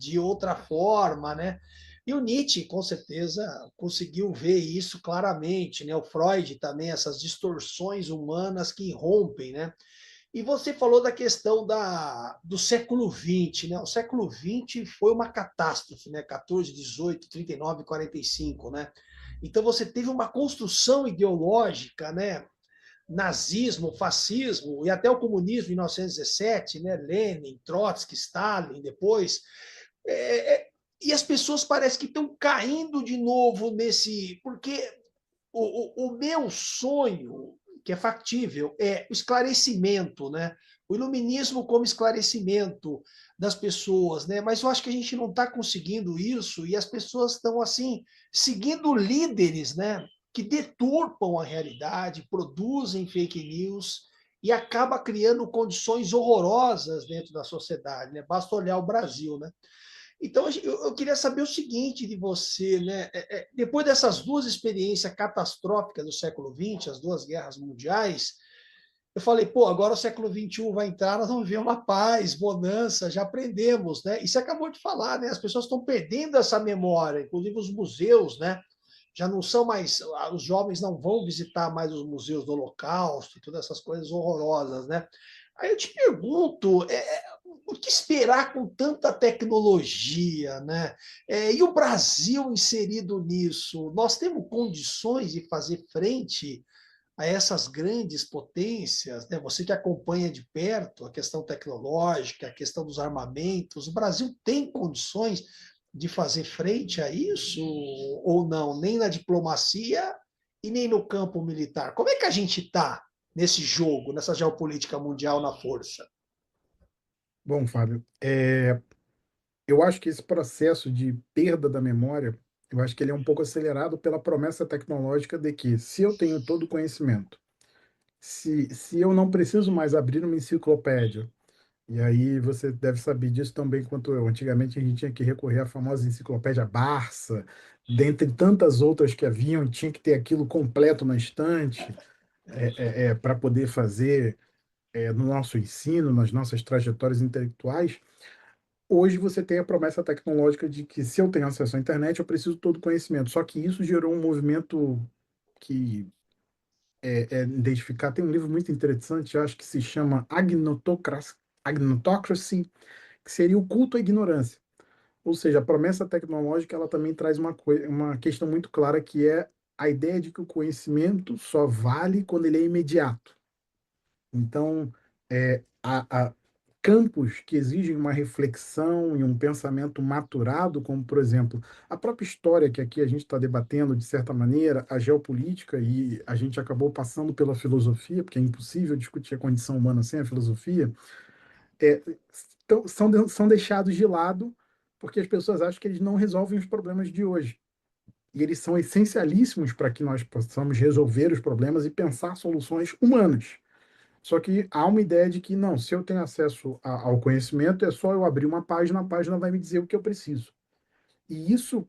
de outra forma, né? E o Nietzsche, com certeza, conseguiu ver isso claramente, né? O Freud também, essas distorções humanas que rompem, né? E você falou da questão do século XX, né? O século XX foi uma catástrofe, né? 14, 18, 39, 45, né? Então você teve uma construção ideológica, né? Nazismo, fascismo e até o comunismo em 1917, né? Lenin, Trotsky, Stalin, depois. É, é, e as pessoas parecem que estão caindo de novo nesse. Porque o meu sonho, que é factível, é o esclarecimento, né? O iluminismo como esclarecimento das pessoas, né? Mas eu acho que a gente não está conseguindo isso e as pessoas estão assim seguindo líderes, né? Que deturpam a realidade, produzem fake news e acaba criando condições horrorosas dentro da sociedade, né? Basta olhar o Brasil, né? Então, eu queria saber o seguinte de você, né? Depois dessas duas experiências catastróficas do século XX, as duas guerras mundiais, eu falei, pô, agora o século XXI vai entrar, nós vamos ver uma paz, bonança, já aprendemos, né? E você acabou de falar, né? As pessoas estão perdendo essa memória, inclusive os museus, né? Já não são mais, os jovens não vão visitar mais os museus do Holocausto e todas essas coisas horrorosas, né? Aí eu te pergunto, o que esperar com tanta tecnologia, né? E o Brasil inserido nisso? Nós temos condições de fazer frente a essas grandes potências, né? Você que acompanha de perto a questão tecnológica, a questão dos armamentos, o Brasil tem condições de fazer frente a isso ou não? Nem na diplomacia e nem no campo militar. Como é que a gente está nesse jogo, nessa geopolítica mundial na força? Bom, Fábio, eu acho que esse processo de perda da memória, eu acho que ele é um pouco acelerado pela promessa tecnológica de que, se eu tenho todo o conhecimento, se eu não preciso mais abrir uma enciclopédia, e aí você deve saber disso tão bem quanto eu. Antigamente a gente tinha que recorrer à famosa enciclopédia Barça, dentre tantas outras que haviam, tinha que ter aquilo completo na estante, para poder fazer no nosso ensino, nas nossas trajetórias intelectuais. Hoje você tem a promessa tecnológica de que, se eu tenho acesso à internet, eu preciso de todo o conhecimento. Só que isso gerou um movimento que identificar. Tem um livro muito interessante, eu acho que se chama Agnotocracy, que seria o culto à ignorância. Ou seja, a promessa tecnológica ela também traz uma questão muito clara, que é a ideia de que o conhecimento só vale quando ele é imediato. Então, há campos que exigem uma reflexão e um pensamento maturado, como, por exemplo, a própria história que aqui a gente está debatendo, de certa maneira, a geopolítica, e a gente acabou passando pela filosofia, porque é impossível discutir a condição humana sem a filosofia, é, são deixados de lado porque as pessoas acham que eles não resolvem os problemas de hoje. E eles são essencialíssimos para que nós possamos resolver os problemas e pensar soluções humanas. Só que há uma ideia de que, não, se eu tenho acesso ao conhecimento, é só eu abrir uma página, a página vai me dizer o que eu preciso. E isso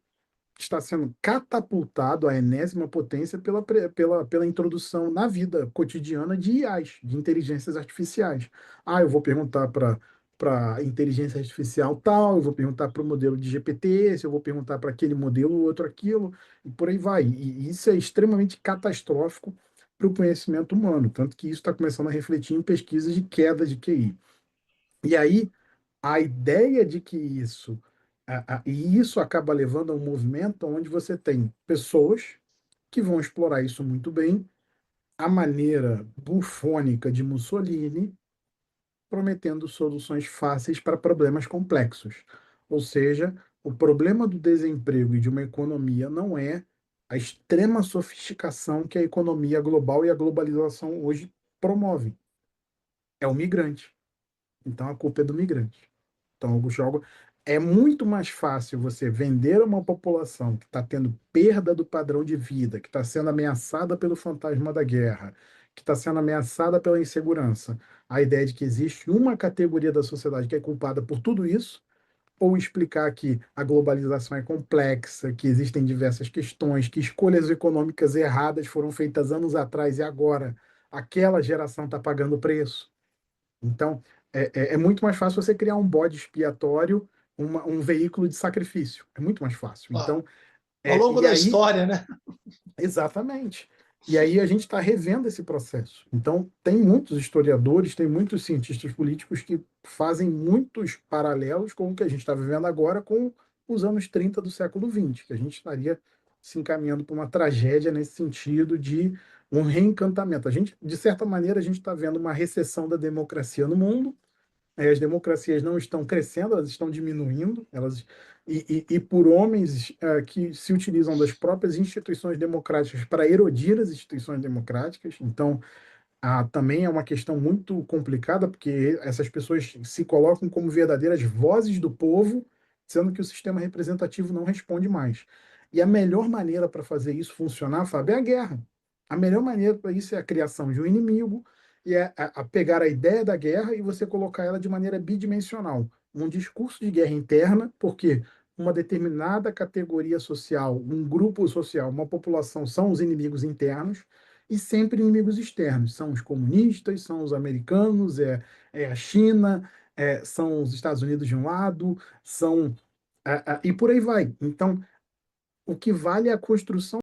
está sendo catapultado à enésima potência pela introdução na vida cotidiana de IAs, de inteligências artificiais. Ah, eu vou perguntar para inteligência artificial tal, eu vou perguntar para o modelo de GPT esse, eu vou perguntar para aquele modelo, outro aquilo, e por aí vai. E isso é extremamente catastrófico para o conhecimento humano, tanto que isso está começando a refletir em pesquisas de queda de QI. E aí, a ideia de que e isso acaba levando a um movimento onde você tem pessoas que vão explorar isso muito bem, a maneira bufônica de Mussolini, prometendo soluções fáceis para problemas complexos. Ou seja, o problema do desemprego e de uma economia não é a extrema sofisticação que a economia global e a globalização hoje promovem. É o migrante. Então a culpa é do migrante. Então, o jogo é muito mais fácil você vender a uma população que está tendo perda do padrão de vida, que está sendo ameaçada pelo fantasma da guerra, que está sendo ameaçada pela insegurança, a ideia de que existe uma categoria da sociedade que é culpada por tudo isso, ou explicar que a globalização é complexa, que existem diversas questões, que escolhas econômicas erradas foram feitas anos atrás e agora aquela geração está pagando o preço. Então, é muito mais fácil você criar um bode expiatório um veículo de sacrifício. É muito mais fácil. Claro. Então, Ao longo e da aí, história, né? exatamente. E aí a gente está revendo esse processo. Então, tem muitos historiadores, tem muitos cientistas políticos que fazem muitos paralelos com o que a gente está vivendo agora com os anos 30 do século XX, que a gente estaria se encaminhando para uma tragédia nesse sentido de um reencantamento. A gente, de certa maneira, a gente está vendo uma recessão da democracia no mundo. As democracias não estão crescendo, elas estão diminuindo, e por homens que se utilizam das próprias instituições democráticas para erodir as instituições democráticas. Então, também é uma questão muito complicada, porque essas pessoas se colocam como verdadeiras vozes do povo, sendo que o sistema representativo não responde mais. E a melhor maneira para fazer isso funcionar, Fábio, é a guerra. A melhor maneira para isso é a criação de um inimigo, e é a pegar a ideia da guerra e você colocar ela de maneira bidimensional. Um discurso de guerra interna, porque uma determinada categoria social, um grupo social, uma população são os inimigos internos, e sempre inimigos externos. São os comunistas, são os americanos, é a China, são os Estados Unidos de um lado, e por aí vai. Então, o que vale é a construção